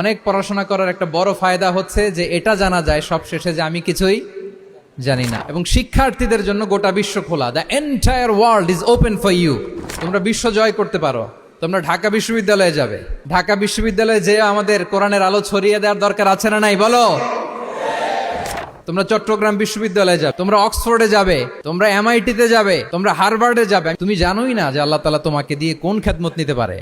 অনেক পড়াশোনা করার একটা বড় ফায়দা হচ্ছে যে এটা জানা যায় সব শেষে যে আমি কিছুই জানি না। এবং শিক্ষার্থীদের জন্য গোটা বিশ্ব খোলা, the entire world is open for you. তোমরা বিশ্ব জয় করতে পারো। তোমরা ঢাকা বিশ্ববিদ্যালয়ে যাবে, ঢাকা বিশ্ববিদ্যালয়ে যে আমাদের কোরআনের আলো ছড়িয়ে দেওয়ার দরকার আছে না নাই বলো? তোমরা চট্টগ্রাম বিশ্ববিদ্যালয়ে যাবে, তোমরা অক্সফোর্ডে যাবে, তোমরা এমআইটিতে যাবে, তোমরা হার্ভার্ডে যাবে। তুমি জানোই না যে আল্লাহ তাআলা তোমাকে দিয়ে কোন খেদমত নিতে পারে।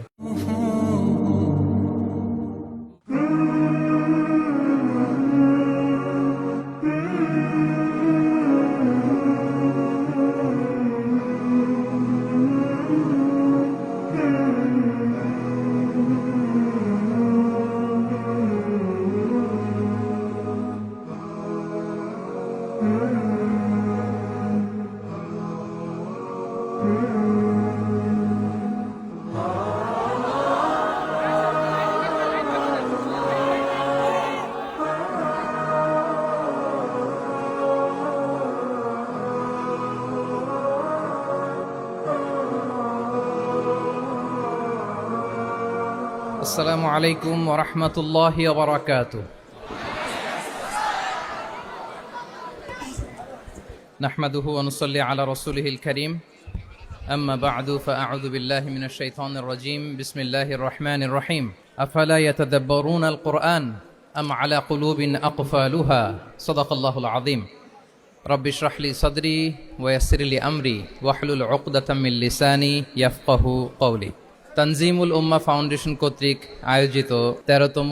আসসালামু আলাইকুম ওয়া রাহমাতুল্লাহি ওয়া বারাকাতুহু। নাহমাদুহু ওয়া নুসাল্লি আলা রাসূলিহিল কারীম। আম্মা বা'দু ফাআউযু বিল্লাহি মিনাশ শাইতানির রাজীম। বিসমিল্লাহির রাহমানির রাহিম। আফালা ইয়াতাদাব্বারুনাল কুরআন আম আলা কুলুবিন আকফালুহা। সাদাকাল্লাহুল আযীম। রাব্বি ইশরাহ লি সাদরি ওয়া ইয়াসসির লি আমরি ওয়াহলুল উকদাতাম মিন লিসানি ইয়াফকাহু কওলি। তানজিমুল উম্মাহ ফাউন্ডেশন কর্তৃক আয়োজিত 13তম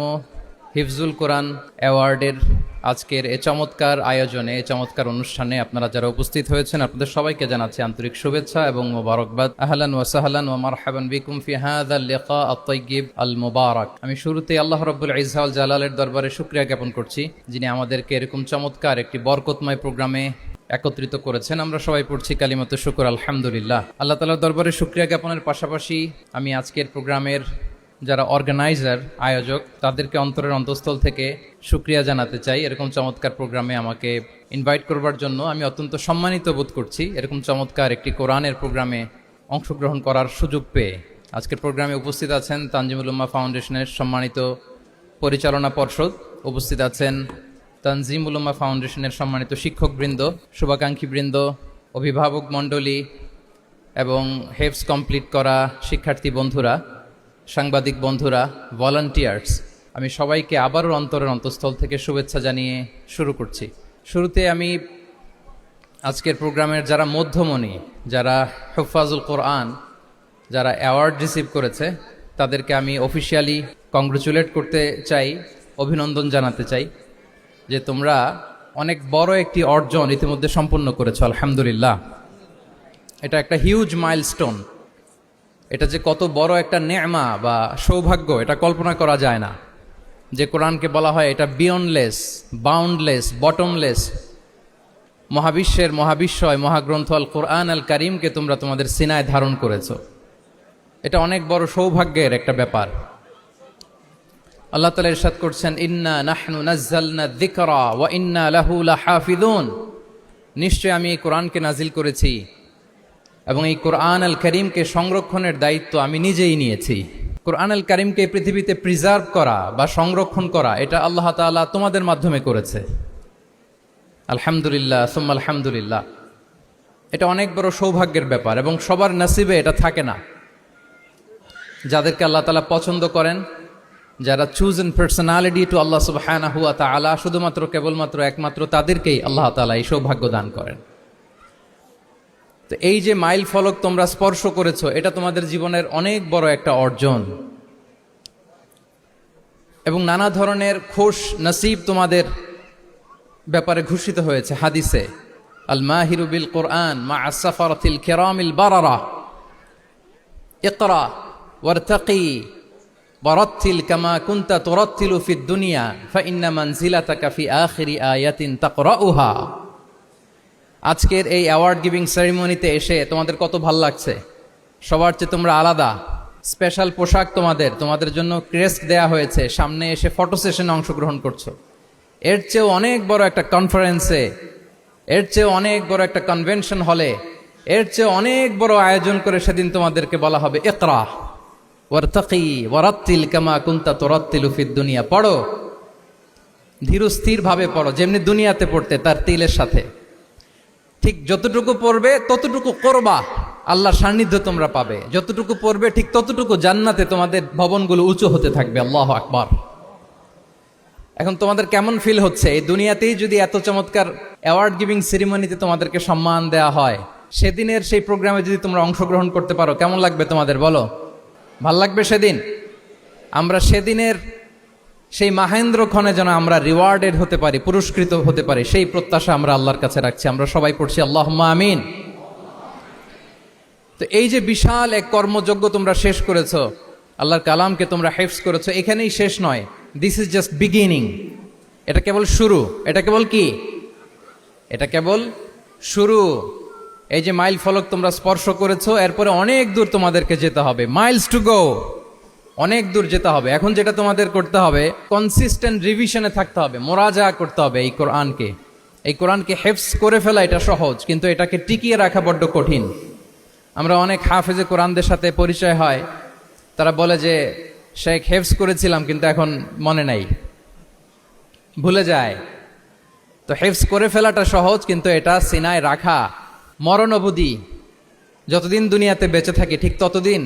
হিফজুল কোরআন অ্যাওয়ার্ডের আজকের এ চমৎকার আয়োজনে, এ চমৎকার অনুষ্ঠানে আপনারা যারা উপস্থিত হয়েছেন আপনাদের সবাইকে জানাচ্ছি আন্তরিক শুভেচ্ছা এবং মোবারকবাদ। আহলান ওয়া সাহলান ওয়া মারহাবান বিকুম ফি হাযাল লিকা আত-তাইয়্যিব আল মুবারাক। আমি শুরুতেই আল্লাহ রাব্বুল ইজ্জা ওয়াল জালালের দরবারে শুকরিয়া জ্ঞাপন করছি, যিনি আমাদেরকে এরকম চমৎকার একটি বরকতময় প্রোগ্রামে একত্রিত করেছেন। আমরা সবাই পড়ছি কালিমাতু শুকর আলহামদুলিল্লাহ। আল্লাহ তাআলার দরবারে শুকরিয়া জ্ঞাপনের পাশাপাশি আমি আজকের প্রোগ্রামের যারা অর্গানাইজার, আয়োজক, তাদেরকে অন্তরের অন্তঃস্থল থেকে শুকরিয়া জানাতে চাই। এরকম চমৎকার প্রোগ্রামে আমাকে ইনভাইট করবার জন্য আমি অত্যন্ত সম্মানিত বোধ করছি। এরকম চমৎকার একটি কোরআনের প্রোগ্রামে অংশগ্রহণ করার সুযোগ পেয়ে আজকের প্রোগ্রামে উপস্থিত আছেন তানজিমুল উম্মাহ ফাউন্ডেশনের সম্মানিত পরিচালনা পর্ষদ, উপস্থিত আছেন তানজিমুল উম্মাহ ফাউন্ডেশনের সম্মানিত শিক্ষকবৃন্দ, শুভাকাঙ্ক্ষীবৃন্দ, অভিভাবক মণ্ডলী এবং হেফজ কমপ্লিট করা শিক্ষার্থী বন্ধুরা, সাংবাদিক বন্ধুরা, ভলান্টিয়ার্স, আমি সবাইকে আবারও অন্তরের অন্তঃস্থল থেকে শুভেচ্ছা জানিয়ে শুরু করছি। শুরুতে আমি আজকের প্রোগ্রামের যারা মধ্যমণি, যারা হুফাজুল কোরআন, যারা অ্যাওয়ার্ড রিসিভ করেছে তাদেরকে আমি অফিসিয়ালি কংগ্রেচুলেট করতে চাই, অভিনন্দন জানাতে চাই যে তোমরা অনেক বড় একটি অর্জন ইতিমধ্যে সম্পন্ন করেছো, আলহামদুলিল্লাহ। এটা একটা হিউজ মাইলস্টোন। এটা যে কত বড় একটা নেমা বা সৌভাগ্য এটা কল্পনা করা যায় না। যে কোরআনকে বলা হয় এটা বিয়ন্ডলেস, বাউন্ডলেস, বটমলেস, মহাবিশ্বের মহাবিশ্বয় মহাগ্রন্থ আল কোরআন আল কারিমকে তোমরা তোমাদের সিনায় ধারণ করেছো। এটা অনেক বড় সৌভাগ্যের একটা ব্যাপার। আল্লাহ তাআলা ইরশাদ করছেন, ইন্না নাহনু নাযালনা যিকরা ওয়া ইন্না লাহু লাহাফিযুন। নিশ্চয় আমি এই কোরআনকে নাজিল করেছি এবং এই কোরআন আল কারীমকে সংরক্ষণের দায়িত্ব আমি নিজেই নিয়েছি। কোরআন আল কারীমকে এই পৃথিবীতে প্রিজার্ভ করা বা সংরক্ষণ করা এটা আল্লাহ তাআলা তোমাদের মাধ্যমে করেছে। আলহামদুলিল্লাহ সুম্মা আলহামদুলিল্লাহ। এটা অনেক বড় সৌভাগ্যের ব্যাপার এবং সবার নসিবে এটা থাকে না। যাদেরকে আল্লাহ তাআলা পছন্দ করেন, যারা চুজেন পার্সোনালিটি টু আল্লাহ সুবহানাহু ওয়া তাআলা, শুধুমাত্র কেবলমাত্র একমাত্র তাদেরকেই আল্লাহ তাআলা এই সৌভাগ্য দান করেন। তো এই যে মাইল ফলক তোমরা স্পর্শ করেছো, এটা তোমাদের জীবনের অনেক বড় একটা অর্জন এবং নানা ধরনের খুশ নসিব তোমাদের ব্যাপারে ঘোষিত হয়েছে হাদিসে। আল মাহিরু বিল কোরআন মা আসসাফারাতিল কিরামিল বারারা ইকরা ওয়ারতাকি ওয়ারাত্তিল কামা কুনতা তুরাত্তিলু ফিদ দুনিয়া ফাইন্না মানজিলাতাকা ফি আখিরি আয়াতিন তাকরাউহা। আজকের এই অ্যাওয়ার্ড গিভিং সেরিমনিতে এসে তোমাদের কত ভালো লাগছে। সবার চেয়ে তোমরা আলাদা, স্পেশাল পোশাক তোমাদের জন্য ক্রেস্ট দেয়া হয়েছে, সামনে এসে ফটো সেশনে অংশগ্রহণ করছো। এর চেয়েও অনেক বড় একটা কনফারেন্সে, এর চেয়ে অনেক বড় একটা কনভেনশন হলে, এর চেয়ে অনেক বড় আয়োজন করে সেদিন তোমাদেরকে বলা হবে ইকরা, ওয়ারতাকি ওয়ারাত্তিল কামা কুনতা তুরাত্তিলু ফিদ দুনিয়া, পড়ো ধীর স্থির ভাবে পড়ো, যেমনি দুনিয়াতে পড়তে তার তিলের সাথে। ঠিক যতটুকু পড়বে ততটুকু করবা, আল্লাহর সান্নিধ্য তোমরা পাবে। যতটুকু পড়বে ঠিক ততটুকু জান্নাতে তোমাদের ভবনগুলো উঁচু হতে থাকবে। আল্লাহু আকবার। এখন তোমাদের কেমন ফিল হচ্ছে? এই দুনিয়াতেই যদি এত চমৎকার অ্যাওয়ার্ড গিভিং সেরিমনিতে তোমাদেরকে সম্মান দেওয়া হয়, সেদিনের সেই প্রোগ্রামে যদি তোমরা অংশগ্রহণ করতে পারো, কেমন লাগবে তোমাদের বলো? ভাল লাগবে সেদিন? আমরা সেদিনের সেই মাহেন্দ্র ক্ষণে যেন আমরা রিওয়ার্ডেড হতে পারি, পুরস্কৃত হতে পারি, সেই প্রত্যাশা আমরা আল্লাহর কাছে রাখছি। আমরা সবাই পড়ছি আল্লাহুম্মা আমিন। তো এই যে বিশাল এক কর্মযজ্ঞ তোমরা শেষ করেছো, আল্লাহর কালামকে তোমরা হেফজ করেছো, এখানেই শেষ নয়। This is just beginning. এটা কেবল শুরু। এটা কেবল কি? এটা কেবল শুরু। এই যে মাইল ফলক তোমরা স্পর্শ করেছো, এরপরে অনেক দূর তোমাদেরকে যেতে হবে। মাইলস টু গো, অনেক দূর যেতে হবে। এখন যেটা তোমাদের করতে হবে, কনসিস্টেন্ট রিভিশনে থাকতে হবে, মোরাজা করতে হবে এই কোরআনকে। এই কোরআনকে হেফজ করে ফেলা এটা সহজ, কিন্তু এটাকে টিকিয়ে রাখা বড্ড কঠিন। আমরা অনেক হাফেজে কোরআনদের সাথে পরিচয় হয়, তারা বলে যে শেখ হেফজ করেছিলাম কিন্তু এখন মনে নাই, ভুলে যায়। তো হেফজ করে ফেলাটা সহজ, কিন্তু এটা সিনায় রাখা মরণ অবধি, যতদিন দুনিয়াতে বেঁচে থাকি ঠিক ততদিন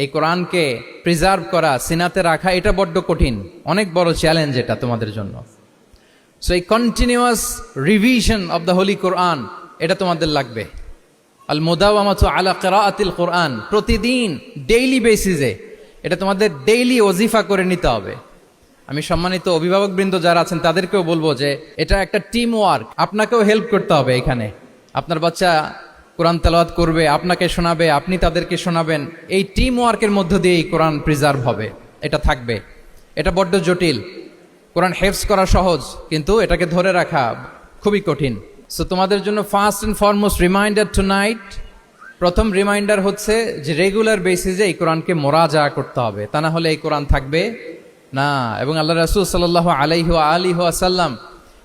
এই কোরআনকে প্রিজার্ভ করা, সিনাতে রাখা, এটা বড্ড কঠিন, অনেক বড় চ্যালেঞ্জ এটা তোমাদের জন্য। সো এই continuous revision of the holy Quran, এটা তোমাদের লাগবে। আল মুদাওয়ামাতু আলা কিরাআতিল কোরআন, প্রতিদিন ডেইলি বেসিসে এটা তোমাদের ডেইলি ওজিফা করে নিতে হবে। আমি সম্মানিত অভিভাবকবৃন্দ যারা আছেন তাদেরকেও বলবো যে এটা একটা টিম ওয়ার্ক, আপনাকেও হেল্প করতে হবে এখানে। আপনার বাচ্চা কোরআন তেলাওয়াত করবে, আপনাকে শোনাবে, আপনি তাদেরকে শোনাবেন। এই টিম ওয়ার্কের মধ্য দিয়ে এই কোরআন প্রিজার্ভ হবে, এটা থাকবে। এটা বড্ড জটিল। কোরআন হেফজ করা সহজ, কিন্তু এটাকে ধরে রাখা খুবই কঠিন। সো তোমাদের জন্য first and foremost reminder tonight, প্রথম রিমাইন্ডার হচ্ছে যে রেগুলার বেসিসে এই কোরআনকে মোরাজা করতে হবে, তা না হলে এই কোরআন থাকবে না। এবং আল্লাহ রাসূল সাল্লাল্লাহু আলাইহি ওয়া আলিহি ওয়াসাল্লাম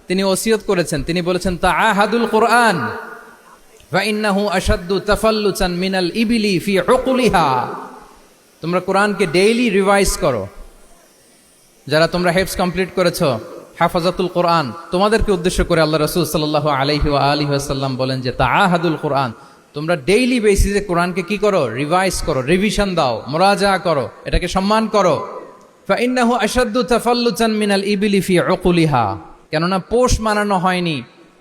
তিনি ওসিয়ত করেছেন, তিনি বলেছেন তাআহাদুল কোরআন ফা ইন্নাহু আশাদ্দু তাফাল্লুতান মিনাল ইবিলি ফি উকুলিহা। তোমরা কোরআনকে ডেইলি রিভাইজ করো। যারা তোমরা হেফজ কমপ্লিট করেছো, হাফাজাতুল কোরআন, তোমাদেরকে উদ্দেশ্য করে আল্লাহ রাসূল সাল্লাল্লাহু আলাইহি ওয়া আলিহি ওয়াসাল্লাম বলেন যে তাআহাদুল কোরআন, তোমরা ডেইলি বেসিসে কোরআনকে কি করো? রিভাইজ করো, রিভিশন দাও, মুরাজা করো, এটাকে সম্মান করো। ফা ইন্নাহু আশাদ্দু তাফাল্লুতান মিনাল ইবিলি ফি উকুলিহা, কেননা পোষ মানানো হয়নি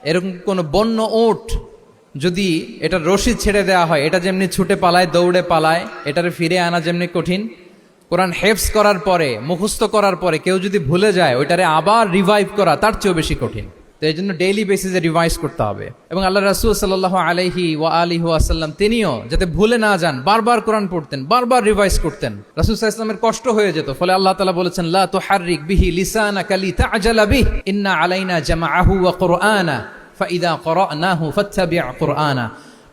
এরকম কোন বন্য উট যদি এটা রশি ছেড়ে দেওয়া হয়, এটা যেমনি ছুটে পালায়, দৌড়ে পালায়, এটারে ফিরে আনা যেমনি কঠিন, কোরআন হেফজ করার পরে, মুখস্থ করার পরে কেউ যদি ভুলে যায়, ওইটারে আবার রিভাইভ করা তার চেয়েও বেশি কঠিন। তো এই জন্য ডেইলি বেসিসে রিভাইজ করতে হবে। এবং আল্লাহ রাসূল সাল্লাল্লাহু আলাইহি ওয়া আলিহি ওয়াসাল্লাম তিনিও যাতে ভুলে না যান, বারবার কোরআন পড়তেন, বারবার রিভাইজ করতেন। রাসূল সাল্লাল্লাহু আলাইহি ওয়াসাল্লামের কষ্ট হয়ে যেত, ফলে আল্লাহ তাআলা বলেছেন লা তুহাররিক বিহি লিসানাকা লিতা'জালা বিহি ইন্না আলাইনা জামাআহু ওয়া কুরআনা ফাইদা ক্বরানাহু ফাত্তাবি' কুরআনা।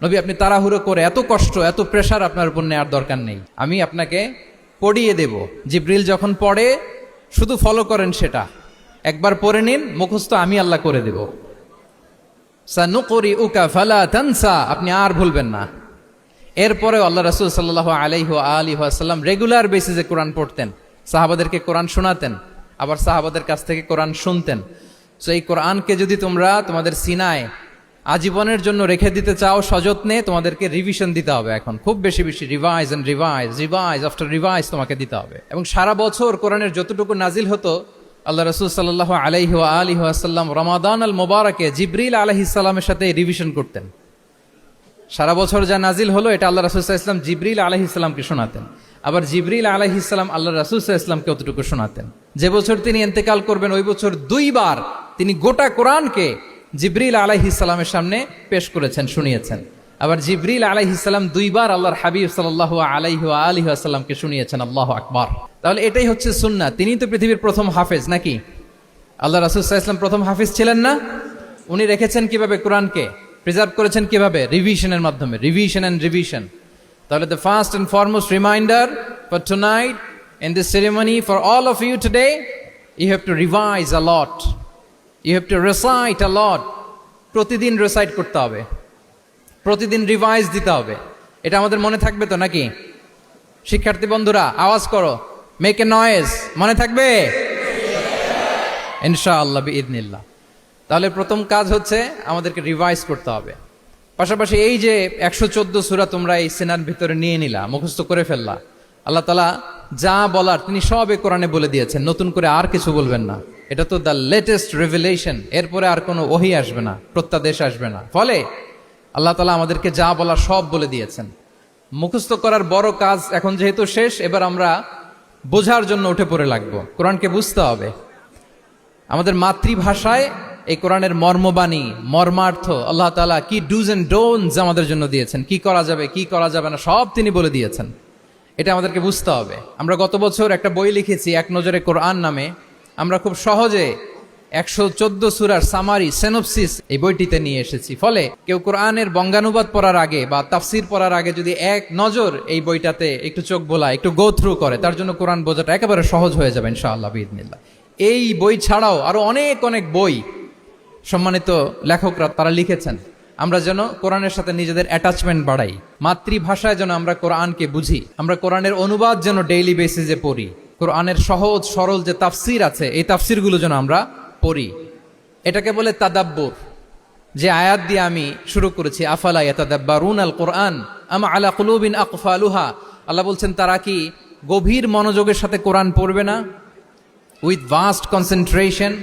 নবী, আপনি তাড়াহুড়ো করে, এত কষ্ট, এত প্রেশার আপনার উপর নেওয়ার দরকার নেই, আমি আপনাকে পড়িয়ে দেব। জিবরিল যখন পড়ে শুধু ফলো করেন, সেটা একবার পড়ে নিন, মুখস্থ আমি আল্লাহ করে দেব। সানুকরিউকা ফালা তানসা, আপনি আর ভুলবেন না। এরপরে আল্লাহ রাসূল সাল্লাল্লাহু আলাইহি ওয়া আলিহি ওয়াসাল্লাম রেগুলার বেসিসে কোরআন পড়তেন, সাহাবাদেরকে কোরআন শোনাতেন, আবার সাহাবাদের কাছ থেকে কোরআন শুনতেন। সো এই কোরআনকে যদি তোমরা তোমাদের সিনায় আজীবনের জন্য রেখে দিতে চাও সযত্নে, তোমাদেরকে রিভিশন দিতে হবে। এখন খুব বেশি বেশি revise and revise, revise after revise তোমাকে দিতে হবে। এবং সারা বছর কোরআনের যতটুকু নাজিল হতো, আল্লাহ রাসূল সাল্লাল্লাহু আলাইহি ওয়া আলিহি ওয়াসাল্লাম রমাদান আল মুবারাকে জিবরিল আলাইহিস সালামের সাথে রিভিশন করতেন। সারা বছর যা নাজিল হলো, এটা আল্লাহ রাসূল সাল্লাল্লাহু আলাইহি ওয়াসাল্লাম জিবরিল আলাইহিস সালামকে শোনাতেন, আবার জিবরিল আলাইহিস সালাম আল্লাহ রাসূল সাল্লাল্লাহু আলাইহি ওয়াসাল্লামকে অতটুকু শোনাতেন। যে বছর তিনি ইন্তেকাল করবেন, ওই বছর দুইবার তিনি গোটা কোরআনকে জিবরিল আলাইহিস সালামের সামনে পেশ করেছেন, শুনিয়েছেন। আবার জিবরিল আলাইহিস সালাম দুইবার আল্লাহর হাবিব সাল্লাল্লাহু আলাইহি ওয়া আলিহি ওয়াসাল্লামকে শুনিয়েছেন। আল্লাহু আকবার। তাহলে এটাই হচ্ছে সুন্নাহ। তিনি তো পৃথিবীর প্রথম হাফেজ নাকি? আল্লাহ রাসূল সাল্লাল্লাহু আলাইহি ওয়াসাল্লাম প্রথম হাফেজ ছিলেন না? উনি রেখেছেন কিভাবে কোরআনকে? প্রিজার্ভ করেছেন কিভাবে? রিভিশনের মাধ্যমে, রিভিশন এন্ড রিভিশন। তাহলে the first and foremost reminder for tonight in this ceremony for all of you today, you have to revise a lot, you have to recite a lot. প্রতিদিন recite করতে হবে, প্রতিদিন revise দিতে হবে। এটা আমাদের মনে থাকবে তো নাকি? শিক্ষার্থী বন্ধুরা আওয়াজ করো, মেক এ নয়েজ, মনে থাকবে ইনশাআল্লাহ বিইذনিল্লাহ। তাহলে প্রথম কাজ হচ্ছে আমাদেরকে রিভাইজ করতে হবে। পাশাপাশি এই যে 114 সূরা তোমরা এই সিনার ভিতরে নিয়ে নিলা, মুখস্থ করে ফেললা, আল্লাহ তাআলা যা বলার তিনি সব এই কোরআনে বলে দিয়েছেন, নতুন করে আর কিছু বলবেন না। এটা তো দ্য লেটেস্ট রিভিলেশন, এরপরে আর কোনো ওহী আসবে না, প্রত্যাদেশ আসবে না। ফলে আল্লাহ তাআলা আমাদেরকে যা বলার সব বলে দিয়েছেন। মুখস্থ করার বড় কাজ এখন যেহেতু শেষ, এবার আমরা বোঝার জন্য উঠে পড়ে লাগবো। কোরআনকে বুঝতে হবে আমাদের মাতৃভাষায়। এই কোরআনের মর্মবাণী, মর্মার্থ, আল্লাহ তাআলা কি ডুজ এন্ড ডোন্টস আমাদের জন্য দিয়েছেন, কি করা যাবে কি করা যাবে না সব তিনি বলে দিয়েছেন। এটা আমাদেরকে বুঝতে হবে। আমরা গত বছর একটা বই লিখেছি এক নজরে কোরআন নামে। আমরা খুব সহজে 114 সূরার সামারি, সিনপসিস এই বইটিতে নিয়ে এসেছি। ফলে কেউ কোরআনের বঙ্গানুবাদ পড়ার আগে বা তাফসির পড়ার আগে যদি এক নজর এই বইটাতে একটু চোখ বোলায়, একটু গো থ্রু করে, তার জন্য কোরআন বোঝাটা একেবারে সহজ হয়ে যাবে ইনশাআল্লাহ বিইذনিল্লাহ। এই বই ছাড়াও আরো অনেক অনেক বই সম্মানিত লেখকরা তারা লিখেছেন। আমরা যেন কোরআনের সাথে নিজেদের অ্যাটাচমেন্ট বাড়াই, মাতৃভাষায় যেন আমরা কোরআনকে বুঝি, আমরা কোরআনের অনুবাদ যেন ডেইলি বেসিসে পড়ি, কোরআনের সহজ সরল যে তাফসির আছে এই তাফসিরগুলো যেন আমরা পড়ি। এটাকে বলে তাদাব্বুর। যে আয়াত দিয়ে আমি শুরু করেছি, আফালা ইয়াতাদাব্বারুনাল কোরআন আম আলা কুলুবিন আকফালুহা, আল্লাহ বলছেন তারা কি গভীর মনোযোগের সাথে কোরআন পড়বে না, উইথ ভাস্ট কনসেন্ট্রেশন,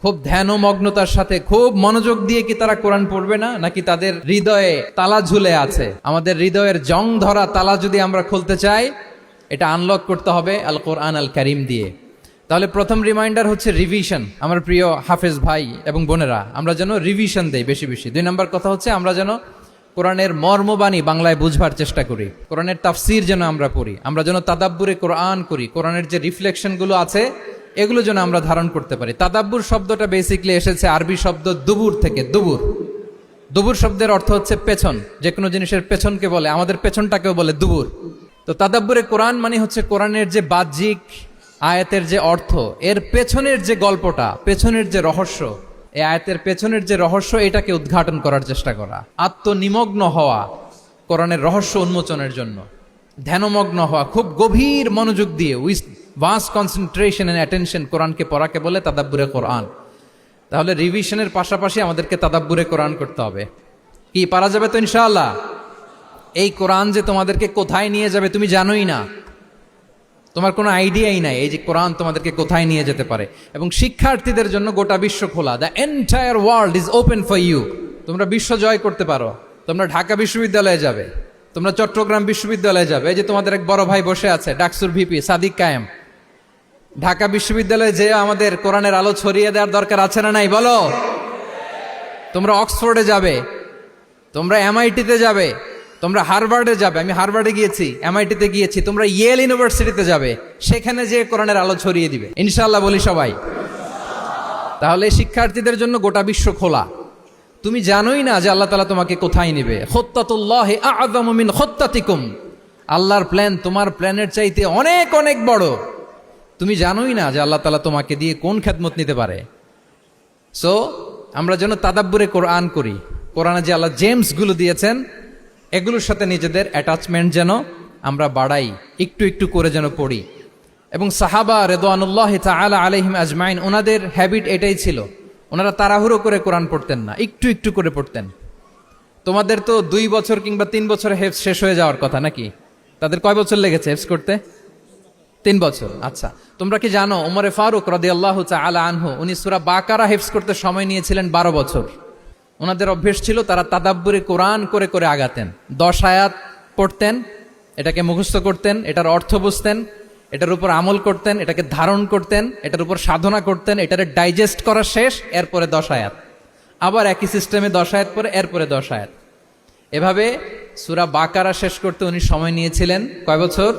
খুব ধ্যানমগ্নতার সাথে খুব মনোযোগ দিয়ে কি তারা কোরআন পড়বে না, নাকি তাদের হৃদয়ে তালা ঝুলে আছে? আমাদের হৃদয়ের জং ধরা তালা যদি আমরা খুলতে চাই, এটা আনলক করতে হবে আল কোরআন আল কারীম দিয়ে। তাহলে প্রথম রিমাইন্ডার হচ্ছে রিভিশন। আমার প্রিয় হাফেজ ভাই এবং বোনেরা, আমরা যেন রিভিশন দেই বেশি বেশি। 2 নম্বর কথা হচ্ছে আমরা যেন কোরআনের মর্মবাণী বাংলায় বুঝবার চেষ্টা করি, কোরআনের তাফসির যেন আমরা পড়ি, আমরা যেন তাদাব্বুরে কোরআন করি, কোরআনের যে রিফ্লেকশনগুলো আছে এগুলো যেন আমরা ধারণ করতে পারি। তাদাব্বুর শব্দটা বেসিক্যালি এসেছে আরবি শব্দ দুবুর থেকে। দুবুর, দুবুর শব্দের অর্থ হচ্ছে পেছন, যে কোনো জিনিসের পেছনকে বলে, আমাদের পেছনটাকেও বলে দুবুর। তো তাদাব্বুরে কোরআন মানে হচ্ছে কোরআনের যে বাহ্যিক আয়াতের যে অর্থ, এর পেছনের যে গল্পটা, পেছনের যে রহস্য, এই আয়াতের পেছনের যে রহস্য, এটাকে উদ্ঘাটন করার চেষ্টা করা, আত্মনিমগ্ন হওয়া কোরআনের রহস্য উন্মোচনের জন্য, ধ্যানমগ্ন হওয়া, খুব গভীর মনোযোগ দিয়ে with vast concentration and attention কোরআনকে পড়াকে বলে তাদাব্বুরে কোরআন। তাহলে রিভিশনের পাশাপাশি আমাদেরকে তাদাব্বুরে কোরআন করতে হবে। কি পারা যাবে তো ইনশাআল্লাহ? এই কোরআন যে তোমাদেরকে কোথায় নিয়ে যাবে তুমি জানোই না, তোমার কোনো আইডিয়াই নাই এই যে কোরআন তোমাদেরকে কোথায় নিয়ে যেতে পারে। এবং শিক্ষার্থীদের জন্য গোটা বিশ্ব খোলা, the entire world is open for you. তোমরা বিশ্ব জয় করতে পারো, তোমরা ঢাকা বিশ্ববিদ্যালয়ে যাবে, তোমরা চট্টগ্রাম বিশ্ববিদ্যালয়ে যাবে। এই যে তোমাদের এক বড় ভাই বসে আছে, ডাকসুর ভিপি সাদিক কায়েম, ঢাকা বিশ্ববিদ্যালয়ে যে আমাদের কোরআনের আলো ছড়িয়ে দেওয়ার দরকার আছে না নাই বলো? তোমরা অক্সফোর্ডে যাবে, তোমরা এমআইটিতে যাবে, তোমরা হার্ভার্ডে যাবে, আমি হার্ভার্ডে গিয়েছি, এমআইটিতে গিয়েছি, তোমরা ইয়েল ইউনিভার্সিটিতে যাবে, সেখানে যে কোরআনের আলো ছড়িয়ে দিবে ইনশাআল্লাহ বলি সবাই। তাহলে শিক্ষার্থীদের জন্য গোটা বিশ্ব খোলা। তুমি জানোই না যে আল্লাহ তাআলা তোমাকে কোথায় নেবে। খুত্তাতুল্লাহি আ'যামু মিন খুত্তাতিকুম, আল্লাহর প্ল্যান তোমার প্ল্যানের চাইতে অনেক অনেক বড়। তুমি জানোই না যে আল্লাহ তাআলা তোমাকে দিয়ে কোন খেদমত নিতে পারে। সো আমরা যেন তাদাব্বুরে কোরআন করি, কোরআনে যে আল্লাহ জেমসগুলো দিয়েছেন এগুলোর সাথে নিজেদের অ্যাটাচমেন্ট যেন আমরা বাড়াই, একটু একটু করে যেন পড়ি। এবং সাহাবা রিদওয়ানুল্লাহি তাআলা আলাইহিম আজমাইন, ওনাদের হ্যাবিট এটাই ছিল, ওনারা তাড়াহুড়ো করে কোরআন পড়তেন না, একটু একটু করে পড়তেন। তোমাদের তো 2 বছর কিংবা 3 বছরে হেফজ শেষ হয়ে যাওয়ার কথা নাকি? তাদের কয় বছর লেগেছে হেফজ করতে? 3 বছর। আচ্ছা, তোমরা কি জানো ওমরে ফারুক রাদিয়াল্লাহু তাআলা আনহু উনি সূরা বাকারা হেফজ করতে সময় নিয়েছিলেন 12 বছর। ওনাদের অভ্যেস ছিল তারা তাদাব্বুরে কোরআন করে করে আগাতেন। 10 আয়াত পড়তেন, এটাকে মুখস্থ করতেন, এটার অর্থ বুঝতেন, এটার উপর আমল করতেন, এটাকে ধারণ করতেন, এটার উপর সাধনা করতেন, এটারে ডাইজেস্ট করা শেষ, এরপরে 10 আয়াত, আবার একই সিস্টেমে 10 আয়াত পরে এরপরে 10 আয়াত। এভাবে সূরা বাকারা শেষ করতে উনি সময় নিয়েছিলেন কয় বছর?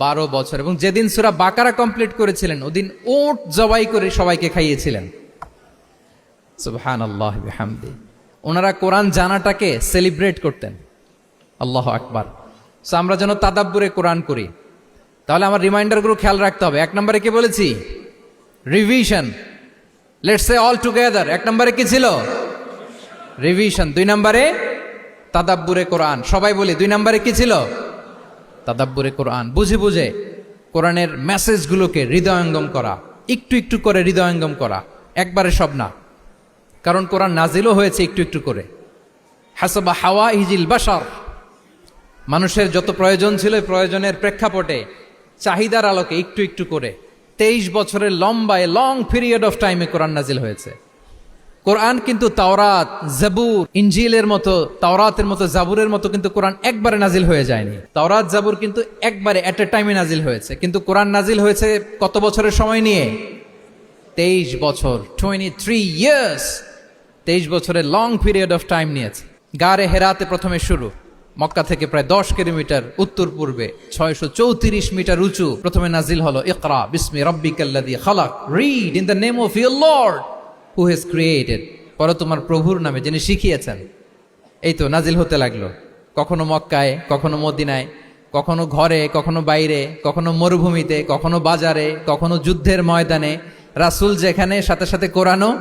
12 বছর। এবং যেদিন সূরা বাকারা কমপ্লিট করেছিলেন ওদিন উট জবাই করে সবাইকে খাইয়েছিলেন। সুবহানাল্লাহ বিহামদি। ওনারা কোরআন জানাটাকে সেলিব্রেট করতেন। আল্লাহু আকবার। সো আমরা যেন তাদাব্বুরে কোরআন করি। তাহলে আমার রিমাইন্ডারগুলো খেয়াল রাখতে হবে। 1 নম্বরে কি বলেছি? Revision. Let's say all together. 1 নম্বরে কি ছিল? রিভিশন। 2 নম্বরে তাদাব্বুরে কোরআন। সবাই বলি 2 নম্বরে কি ছিল? তাদাব্বুরে কোরআন, বুঝে বুঝে কোরআনের মেসেজগুলোকে হৃদয়ঙ্গম করা, একটু একটু করে হৃদয়ঙ্গম করা, একবারে সব না। কারণ কোরআন নাজিলও হয়েছে একটু একটু করে। হাসাবা হাওয়াইজিল বাশার, মানুষের যত প্রয়োজন ছিল প্রয়োজনের প্রেক্ষাপটে চাহিদার আলোকে একটু একটু করে 23 বছরের লং পিরিয়ড অফ টাইমে কোরআন নাজিল হয়েছে। কোরআন কিন্তু তাওরাত, জাবুর, ইনজিলের মতো, তাওরাতের মতো, জাবুরের মতো কিন্তু কোরআন একবারে নাজিল হয়ে যায়নি। তাওরাত, জাবুর কিন্তু একবারে এট এ টাইমে নাজিল হয়েছে, কিন্তু কোরআন নাজিল হয়েছে কত বছরের সময় নিয়ে? 23 বছর, 23 ইয়ার্স। 23 বছরের লং পিরিয়ড অফ টাইম নিয়েছে। গারে হেরাতে প্রথমে শুরু, মক্কা থেকে প্রায় 10 কিলোমিটার উত্তর পূর্বে 634 মিটার উঁচু প্রথমে নাজিল হলো ইকরা বিসমি রাব্বিকাল্লাযী খালাক, read in the name of your lord who has created, পড়ো তোমার প্রভুর নামে যিনি শিখিয়েছেন। এই তো নাজিল হতে লাগলো, কখনো মক্কায়, কখনো মদিনায়, কখনো ঘরে, কখনো বাইরে, কখনো মরুভূমিতে, কখনো বাজারে, কখনো যুদ্ধের ময়দানে। রাসূল যেখানে, সাথে সাথে কোরআনও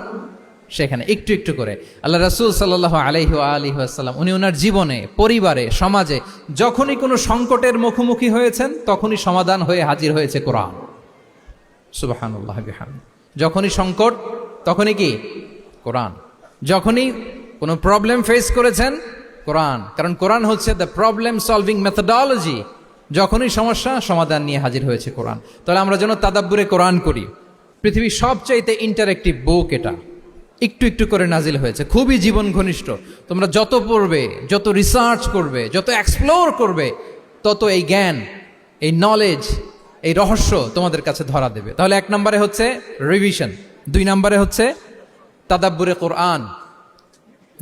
সেখানে, একটু একটু করে। আল্লাহ রাসূল সাল্লাল্লাহু আলাইহি ওয়া আলিহি ওয়াসাল্লাম উনি ওনার জীবনে, পরিবারে, সমাজে যখনই কোনো সংকটের মুখোমুখি হয়েছেন তখনই সমাধান হয়ে হাজির হয়েছে কোরআন। সুবহানাল্লাহ বিহামদিহি। যখনই সংকট তখনই কি? কোরআন। যখনই কোনো প্রবলেম ফেস করেছেন, কোরআন। কারণ কোরআন হচ্ছে দ্য প্রবলেম সলভিং মেথোডোলজি। যখনই সমস্যা, সমাধান নিয়ে হাজির হয়েছে কোরআন। তাহলে আমরা যেন তাদাব্বুরে কোরআন করি। পৃথিবীর সবচাইতে ইন্টারেক্টিভ বুক এটা, একটু একটু করে নাজিল হয়েছে, খুবই জীবন ঘনিষ্ঠ। তোমরা যত পড়বে, যত রিসার্চ করবে, যত এক্সপ্লোর করবে, তত এই জ্ঞান, এই নলেজ, এই রহস্য তোমাদের কাছে ধরা দেবে। তাহলে 1 নম্বরে হচ্ছে রিভিশন, 2 নম্বরে হচ্ছে তাদাব্বুরে কোরআন,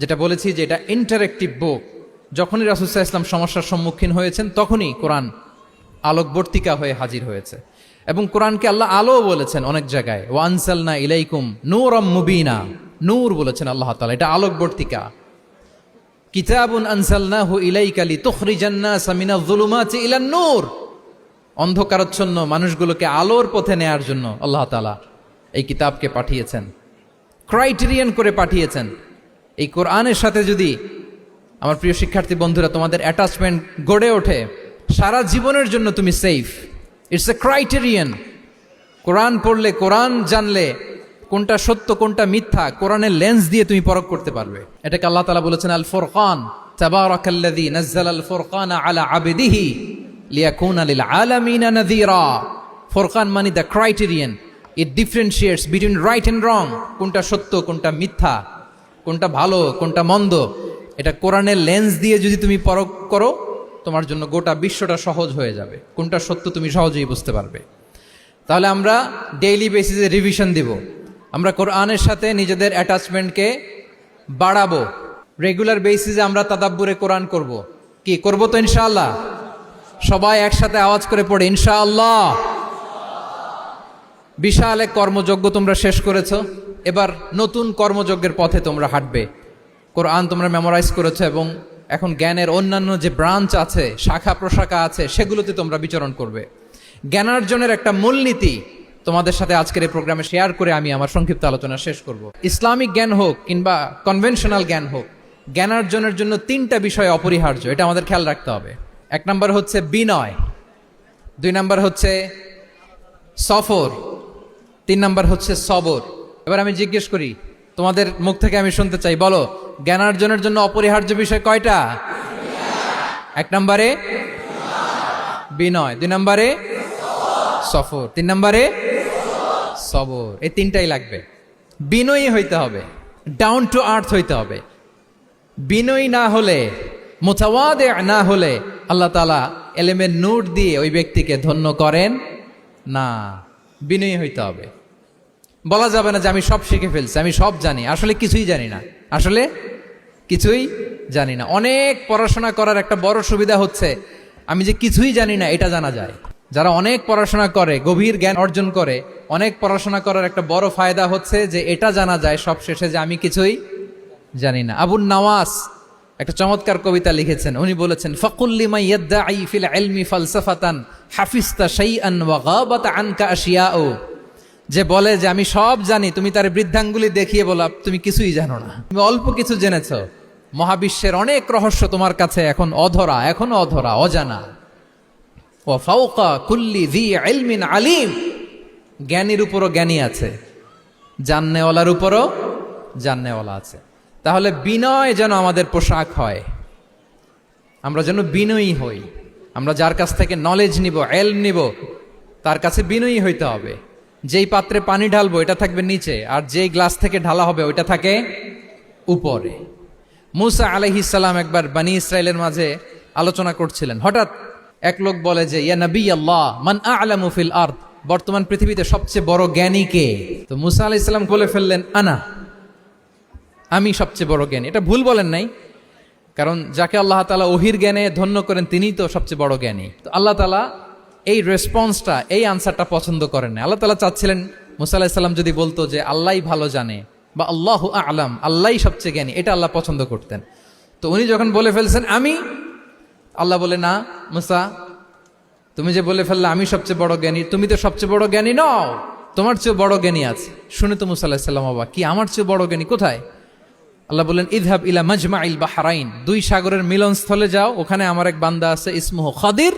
যেটা বলেছি যে এটা ইন্টারেক্টিভ বুক। যখনই রাসূল সাল্লাল্লাহু আলাইহি ওয়াসাল্লাম সমস্যার সম্মুখীন হয়েছেন তখনই কোরআন আলোকবর্তিকা হয়ে হাজির হয়েছে। এবং কোরআনকে আল্লাহ আলো বলেছেন অনেক জায়গায়, ওয়া আনসালনা ইলাইকুম নূরাম মুবিনা, নূর বলেছেন আল্লাহ তাআলা, এটা আলোকবর্তিকা। কিতাবুন আনসালনাহু ইলাইকা লিতুখরিজান নাসা মিনাজ যুলুমাতি ইলান নূর, অন্ধকারাচ্ছন্ন মানুষগুলোকে আলোর পথে নেয়ার জন্য আল্লাহ তাআলা এই কিতাবকে পাঠিয়েছেন, ক্রাইটেরিয়ান করে পাঠিয়েছেন। এই কোরআনের সাথে যদি আমার প্রিয় শিক্ষার্থী বন্ধুরা তোমাদের অ্যাটাচমেন্ট গড়ে ওঠে, সারা জীবনের জন্য তুমি safe. It's a criterion. Quran পড়লে, কোরআন জানলে কোনটা সত্য কোনটা মিথ্যা কোরআনের লেন্স দিয়ে তুমি পরখ করতে পারবে। এটাকে আল্লাহ তাআলা বলেছেন আল ফুরকান, তাবারাকাল্লাযী নাযালাল ফুরকানা আলা আবদিহি লিয়াকুনা লিল আলামিনা নাযীরা। ফুরকান মানে the criterion, it differentiates between right and wrong, কোনটা সত্য কোনটা মিথ্যা, কোনটা ভালো কোনটা মন্দ। এটা কোরআনের লেন্স দিয়ে যদি তুমি পরখ করো, তোমার জন্য গোটা বিশ্বটা সহজ হয়ে যাবে, কোনটা সত্য তুমি সহজেই বুঝতে পারবে। তাহলে আমরা ডেইলি বেসিসে রিভিশন দিব, আমরা কোরআনের সাথে নিজেদের অ্যাটাচমেন্টকে বাড়াবো। রেগুলার বেসিসে আমরা তাদাব্বুরে কোরআন করব। কি করব? তো ইনশাআল্লাহ সবাই একসাথে আওয়াজ করে পড়ে ইনশাআল্লাহ। বিশাল এক কর্মযজ্ঞ তোমরা শেষ করেছো, এবার নতুন কর্মযজ্ঞের পথে তোমরা হাঁটবে। কোরআন তোমরা মেমোরাইজ করেছো এবং এখন জ্ঞানের অন্যান্য যে ব্রাঞ্চ আছে, শাখা প্রশাখা আছে, সেগুলোতে তোমরা বিচরণ করবে। জ্ঞানার্জনের একটা মূলনীতি তোমাদের সাথে আজকের এই প্রোগ্রামে শেয়ার করে আমি আমার সংক্ষিপ্ত আলোচনা শেষ করব। ইসলামিক জ্ঞান হোক কিংবা কনভেনশনাল জ্ঞান হোক, জ্ঞানার্জনের জন্য 3টা বিষয় অপরিহার্য, এটা আমাদের খেয়াল রাখতে হবে। 1 নম্বর হচ্ছে বিনয়, 2 নম্বর হচ্ছে সফর, 3 নম্বর হচ্ছে সবর। এবার আমি জিজ্ঞেস করি, তোমাদের মুখ থেকে আমি শুনতে চাই, বলো জ্ঞানার্জনের জন্য অপরিহার্য বিষয় কয়টা? 1 নম্বরে বিনয়, 2 নম্বরে সফর, 3 নম্বরে সবর। এই 3টাই লাগবে। বিনয়ী হইতে হবে, ডাউন টু আর্থ হইতে হবে। বিনয়ী না হলে, মুতাওয়াদি না হলে আল্লাহ তাআলা এলেমের নূর দিয়ে ওই ব্যক্তিকে ধন্য করেন না। বিনয়ী হইতে হবে। বলা যাবে না যে আমি সব শিখে ফেলছি, আমি সব জানি, আসলে কিছুই জানি না, আসলে কিছুই জানি না। অনেক পড়াশোনা করার একটা বড় সুবিধা হচ্ছে আমি যে কিছুই জানি না এটা জানা যায়। যারা অনেক পড়াশোনা করে, গভীর জ্ঞান অর্জন করে, অনেক পড়াশোনা করার একটা বড় ফায়দা হচ্ছে যে এটা জানা যায় সব শেষে যে আমি কিছুই জানি না। আবুন নওয়াস একটা চমৎকার কবিতা লিখেছেন, উনি বলেছেন ফাকুল লিমান ইয়াদঈ ফিল ইলমি ফালসাফাতান হাফিজতা শাইআন ওয়া গাবাত আনকা আশিয়াউ। যে বলে যে আমি সব জানি, তুমি তার বৃদ্ধাঙ্গুলি দেখিয়ে বলা তুমি কিছুই জানো না, তুমি অল্প কিছু জেনেছো। মহাবিশ্বের অনেক রহস্য তোমার কাছে এখন অধরা, এখনো অধরা, অজানা। ওয়া ফাওকা কুল্লি যী ইলমিন আলিম, জ্ঞানীর উপরও জ্ঞানী আছে, জাননেওয়ালার উপরও জাননেওয়ালা আছে। তাহলে বিনয় যেন আমাদের পোশাক হয়, আমরা যেন বিনয়ী হই। আমরা যার কাছ থেকে নলেজ নিব, এলম নিব, তার কাছে বিনয়ী হইতে হবে। যেই পাত্রে পানি ঢালবো এটা থাকবে নিচে, আর যেই গ্লাস থেকে ঢালা হবে ওইটা থাকে উপরে। মুসা আলাইহিস সালাম একবার বনি ইসরাইলের মাঝে আলোচনা করছিলেন, হঠাৎ এক লোক বলে যে ইয়া নবী আল্লাহ মান আ'লামু ফিল আরদ, বর্তমান পৃথিবীতে সবচেয়ে বড় জ্ঞানী কে? তো মুসা আলাইহিস সালাম বলে ফেললেন আনা, আমি সবচেয়ে বড় জ্ঞানী। এটা ভুল বলেন নাই, কারণ যাকে আল্লাহ তাআলা ওহির জ্ঞানে ধন্য করেন তিনিই তো সবচেয়ে বড় জ্ঞানী। তো আল্লাহ তাআলা এই রেসপন্সটা, এই আনসারটা পছন্দ করেন না। আল্লাহ তাআলা চাচ্ছিলেন মুসা আলাইহিস সালাম যদি বলতো যে আল্লাহই ভালো জানে বা আল্লাহু আ'লাম, আল্লাহই সবচেয়ে জ্ঞানী, এটা আল্লাহ পছন্দ করতেন। তো উনি যখন বলে ফেলছেন আমি, আল্লাহ বলে না মুসা, তুমি যে বলে ফেললে আমি সবচেয়ে বড় জ্ঞানী, তুমি তো সবচেয়ে বড় জ্ঞানী নও, তোমার চেয়ে বড় জ্ঞানী আছে। শুনে তো মুসা আলাইহিস সালাম অবাক, কি আমার চেয়ে বড় জ্ঞানী কোথায়? আল্লাহ বললেন ইযহাব ইলা মাজমাইল বাহরাইন, দুই সাগরের মিলনস্থলে যাও, ওখানে আমার এক বান্দা আছে ইসমুহু খাদির।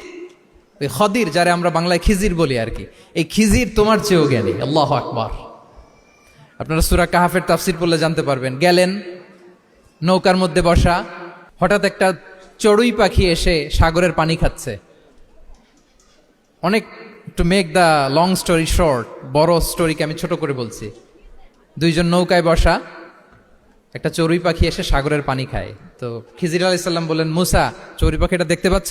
ওই খাদির, যারে আমরা বাংলায় খিজির বলি আর কি, এই খিজির তোমার চেয়েও জ্ঞানী। আল্লাহু আকবার। আপনারা সূরা কাহাফের তাফসীর পড়লে জানতে পারবেন। গেলেন, নৌকার মধ্যে বসা, হঠাৎ একটা চড়ুই পাখি এসে সাগরের পানি খাচ্ছে। অনেক, to make the long story short, বড় স্টোরিকে আমি ছোট করে বলছি। দুইজন নৌকায় বসা, একটা চড়ুই পাখি এসে সাগরের পানি খায়। তো খিজির আলাইহিস সালাম বললেন মুসা, চড়ুই পাখিটা দেখতে পাচ্ছ?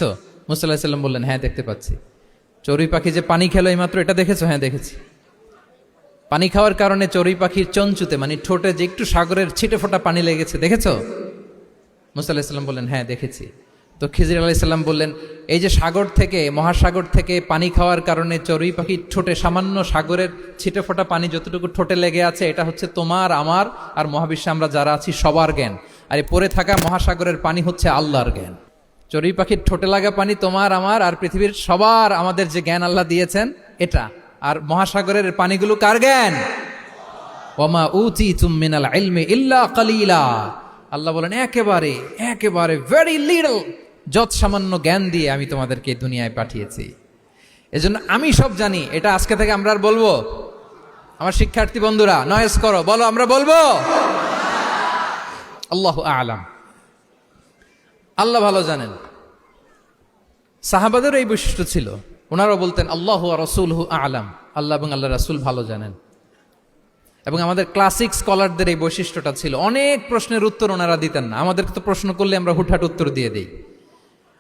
মুসা আলাইহিস সালাম বললেন হ্যাঁ দেখতে পাচ্ছি। চড়ুই পাখি যে পানি খেলো এইমাত্র, এটা দেখেছো? হ্যাঁ দেখেছি। পানি খাওয়ার কারণে চড়ুই পাখির চঞ্চুতে, মানে ঠোঁটে যে একটু সাগরের ছিটে ফোটা পানি লেগেছে, দেখেছো? মুসা আলাইহিস সালাম বললেন হ্যাঁ দেখেছি। তো খিজির আলাইহিস সালাম বললেন এই যে সাগর থেকে, মহাসাগর থেকে পানি খাওয়ার কারণে চড়ুই পাখির ঠোঁটে সামান্য সাগরের ছিটে ফোটা পানি যতটুকু ঠোঁটে লেগে আছে, এটা হচ্ছে তোমার, আমার আর মহাবিশ্বে আমরা যারা আছি সবার জ্ঞান। আর এই পড়ে থাকা মহাসাগরের পানি হচ্ছে আল্লাহর জ্ঞান। চড়ুই পাখির ঠোঁটে লাগা পানি তোমার, আমার আর পৃথিবীর সবার, আমাদের যে জ্ঞান আল্লাহ দিয়েছেন এটা। আর মহাসাগরের পানিগুলো কার জ্ঞান? ওয়ামা উতীতুম মিনাল ইলমি ইল্লা কালিলা। আল্লাহ বলেন একেবারে একেবারে ভেরি লিটল, যত সামান্য জ্ঞান দিয়ে আমি তোমাদেরকে দুনিয়ায় পাঠিয়েছি। এজন্য আমি সব জানি, এটা আজকে থেকে আমরা আর বলবো? আমার শিক্ষার্থী বন্ধুরা নয়েজ করো, বলো আমরা বলবো আল্লাহু আ'লাম। আল্লাহ ভালো জানেন। সাহাবাদের এই বৈশিষ্ট্য ছিল, ওনারাও বলতেন আল্লাহু ওয়া রাসূলুহু আ'লাম, আল্লাহ এবং আল্লাহ রাসূল ভালো জানেন। এবং আমাদের ক্লাসিক স্কলারদের এই বৈশিষ্ট্যটা ছিল, অনেক প্রশ্নের উত্তর ওনারা দিতেন না। আমাদেরকে তো প্রশ্ন করলে আমরা হুটহাট উত্তর দিয়ে দিই।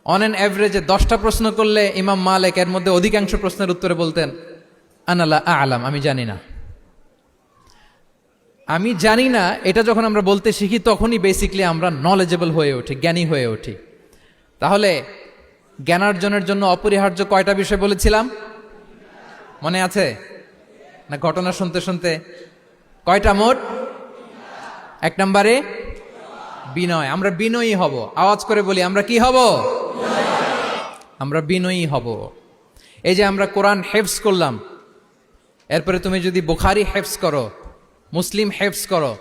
অন অ্যান অ্যাভারেজে 10টা প্রশ্ন করলে ইমাম মালিক এর মধ্যে অধিকাংশ প্রশ্নের উত্তরে বলতেন আনা লা আ'লাম, আমি জানি না। আমি জানি না এটা যখন আমরা বলতে শিখি, তখনই বেসিক্যালি আমরা নলেজেবল হয়ে উঠি, জ্ঞানী হয়ে উঠি। তাহলে জ্ঞানার্জনের জন্য অপরিহার্য কয়টা বিষয় বলেছিলাম, মনে আছে না? ঘটনা শুনতে শুনতে কয়টা মোট? 1 নম্বরে বিনয়। আমরা বিনয়ী হব। আওয়াজ করে বলি আমরা কি হব? আমরা বিনয়ী হব। এই যে আমরা কোরআন হেফজ করলাম, এরপরে তুমি যদি বুখারী হেফজ করো, মুসলিম হেফজ করো,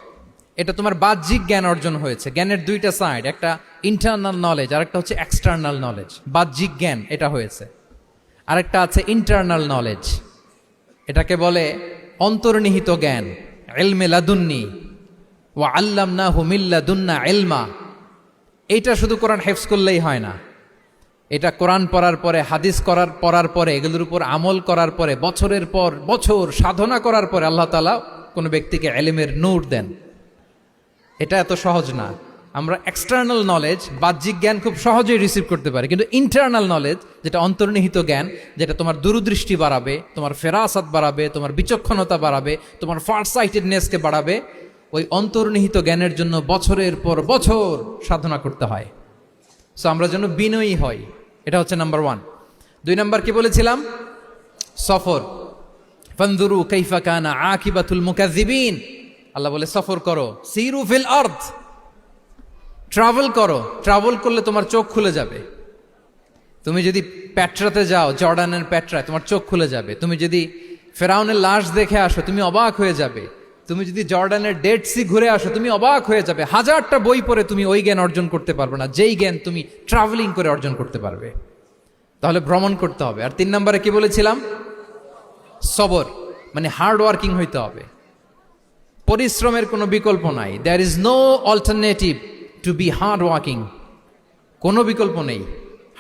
এটা তোমার বাহ্যিক জ্ঞান অর্জন হয়েছে। জ্ঞানের দুইটা সাইড, একটা ইন্টারনাল নলেজ আর একটা হচ্ছে এক্সটার্নাল নলেজ। বাহ্যিক জ্ঞান এটা হয়েছে, আরেকটা আছে ইন্টারনাল নলেজ, এটাকে বলে অন্তর্নিহিত জ্ঞান। ইলমে লাদুন্নি ওয়া আল্লামনাহু মিন লাদুন্না ইলমা। এইটা শুধু কোরআন হেফজ করলেই হয় না, এটা কোরআন পড়ার পরে, হাদিস পড়ার পরে, এগুলোর উপর আমল করার পরে, বছরের পর বছর সাধনা করার পরে আল্লাহ তাআলা কোনো ব্যক্তিকে ইলমের নূর দেন। এটা এত সহজ না। আমরা এক্সটার্নাল নলেজ, বাহ্যিক জ্ঞান খুব সহজেই রিসিভ করতে পারি, কিন্তু ইন্টারনাল নলেজ, যেটা অন্তর্নিহিত জ্ঞান, যেটা তোমার দূরদৃষ্টি বাড়াবে, তোমার ফেরাসাত বাড়াবে, তোমার বিচক্ষণতা বাড়াবে, তোমার ফারসাইটেডনেসকে বাড়াবে, ওই অন্তর্নিহিত জ্ঞানের জন্য বছরের পর বছর সাধনা করতে হয়। সো আমরা যেন বিনয়ী হই, এটা হচ্ছে নাম্বার 1। 2 নাম্বার কি বলেছিলাম? সফর। ফানজুরু কাইফা কানা আকিবাতুল মুকাজ্জিবিন। আল্লাহ বলে সফর করো, সিরু ফিল আরদ, ট্রাভেল করো। ট্রাভেল করলে তোমার চোখ খুলে যাবে। তুমি যদি পেট্রাতে যাও, জর্ডানের পেট্রায়, তোমার চোখ খুলে যাবে। তুমি যদি ফেরাউনের লাশ দেখে আসো, তুমি অবাক হয়ে যাবে। তুমি যদি জর্ডানের ডেড সি ঘুরে আসো, তুমি অবাক হয়ে যাবে। 1000টা বই পড়ে তুমি ওই জ্ঞান অর্জন করতে পারবে না, যেই জ্ঞান তুমি ট্রাভেলিং করে অর্জন করতে পারবে। তাহলে ভ্রমণ করতে হবে। আর 3 নম্বরে কি বলেছিলাম? সবর, মানে হার্ড ওয়ার্কিং হইতে হবে। পরিশ্রমের কোনো বিকল্প নাই। There is no alternative to be hard working. কোনো বিকল্প নেই,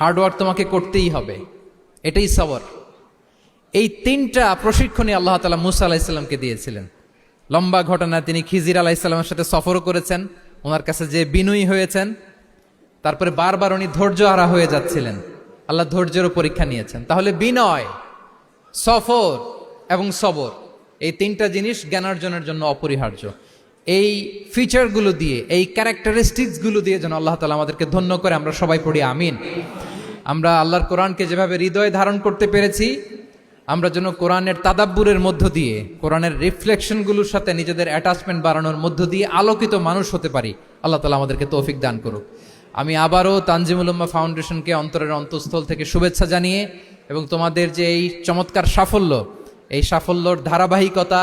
হার্ড ওয়ার্ক তোমাকে করতেই হবে, এটাই সবর। এই 3টা প্রশিক্ষণই আল্লাহ তাআলা মুসা আলাইহিসসালামকে দিয়েছিলেন। লম্বা ঘটনা, তিনি খিজির আলাইহিসসালামের সাথে সফরও করেছেন, ওনার কাছে যে বিনয়ী হয়েছেন, তারপরে বারবার উনি ধৈর্যহারা হয়ে যাচ্ছিলেন, আল্লাহ ধৈর্যেরও পরীক্ষা নিয়েছেন। তাহলে বিনয়, সফর এবং সবর, এই 3টা জিনিস জ্ঞানার্জনের জন্য অপরিহার্য। এই ফিচারগুলো দিয়ে, এই ক্যারেক্টারিস্টিক্সগুলো দিয়ে যেন আল্লাহ তাআলা আমাদেরকে ধন্য করে। আমরা সবাই পড়ি আমিন। আমরা আল্লাহর কোরআনকে যেভাবে হৃদয়ে ধারণ করতে পেরেছি, আমরা যেন কোরআনের তাদাব্বুরের মধ্য দিয়ে, কোরআনের রিফ্লেকশনগুলোর সাথে নিজেদের অ্যাটাচমেন্ট বাড়ানোর মধ্য দিয়ে আলোকিত মানুষ হতে পারি। আল্লাহ তাআলা আমাদেরকে তৌফিক দান করুক। আমি আবারও তানজিমুল উম্মাহ ফাউন্ডেশনকে অন্তরের অন্তঃস্থল থেকে শুভেচ্ছা জানিয়ে, এবং তোমাদের যে এই চমৎকার সাফল্য, এই সাফল্যর ধারাবাহিকতা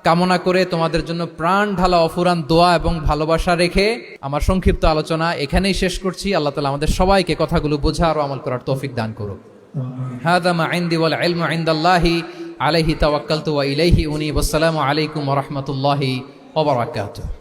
কামনা করে তোমাদের জন্য প্রাণ ঢালা অফুরান দোয়া এবং ভালোবাসা রেখে আমার সংক্ষিপ্ত আলোচনা এখানেই শেষ করছি। আল্লাহ তাআলা আমাদের সবাইকে কথাগুলো বোঝার ও আমল করার তৌফিক দান করুক। হাযা মা ইনদি ওয়াল ইলমু ইনদাল্লাহি আলাইহি তাওয়াক্কালতু ওয়া ইলাইহি উনীব। আসসালামু আলাইকুম ওয়া রাহমাতুল্লাহি ওয়া বারাকাতুহু।